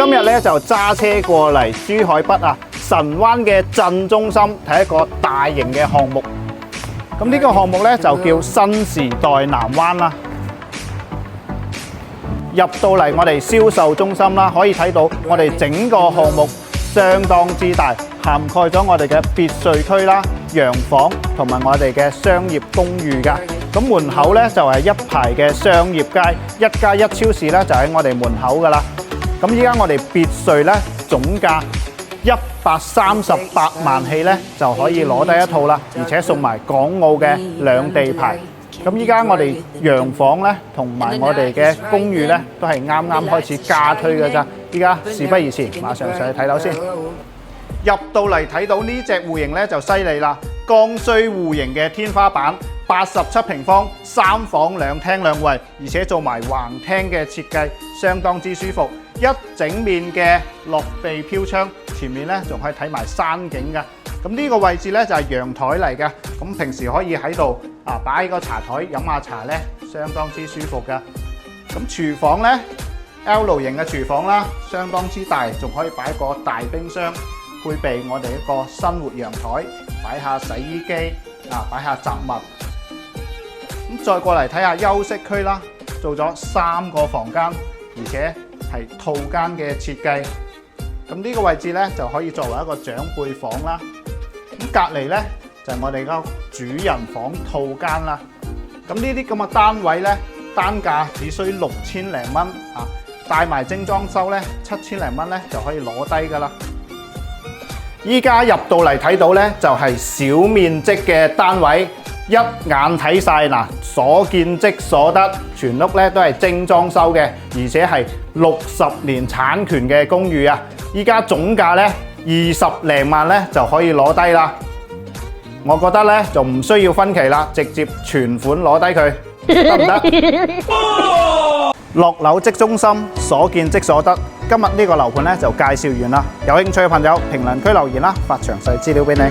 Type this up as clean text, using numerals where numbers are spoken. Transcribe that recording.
今日咧就揸車過嚟珠海北啊神灣嘅鎮中心睇一個大型嘅項目。咁呢個項目咧就叫新時代南灣啦。入到嚟我哋銷售中心啦，可以睇到我哋整個項目相當之大，涵蓋咗我哋嘅別墅區啦、洋房同埋我哋嘅商業公寓㗎。咁門口咧就係一排嘅商業街，1+1超市咧就喺我哋門口㗎啦。咁依家我哋別墅咧總價138萬起咧就可以攞低一套啦，而且送埋港澳嘅兩地牌。咁依家我哋洋房咧同埋我哋嘅公寓咧都係啱啱開始加推㗎咋。依家事不宜遲，馬上上去睇樓先。入到嚟睇到呢隻戶型咧就犀利啦，剛需戶型嘅天花板，87平方，3房2廳2衛，而且做埋橫廳嘅設計，相當之舒服。一整面嘅落地飄窗，前面咧仲可以睇埋山景㗎。咁呢個位置咧就係陽台嚟嘅，咁平時可以喺度擺個茶台飲下茶咧，相當之舒服㗎。咁廚房咧 L 型嘅廚房啦，相當之大，仲可以擺個大冰箱，配備我哋一個生活陽台，擺下洗衣機擺下雜物。咁再過嚟睇下休息區啦，做咗3個房間，而且係套間嘅設計。咁呢個位置咧就可以作為一個長輩房啦。咁隔離咧就係我哋個主人房套間啦。咁呢啲咁嘅單位咧，單價只需6000零蚊帶埋精裝修咧7000零蚊咧就可以攞低噶啦。依家入到嚟睇到咧就係小面積嘅單位，一眼睇晒嗱，所見即所得，全屋咧都係精裝修嘅，而且係60年產權嘅公寓啊！依家總價咧20零萬咧就可以攞低啦。我覺得咧就唔需要分期啦，直接全款攞低佢，得唔得？落樓即中心，所見即所得。今日呢個樓盤咧就介紹完啦，有興趣嘅朋友評論區留言啦，發詳細資料俾你。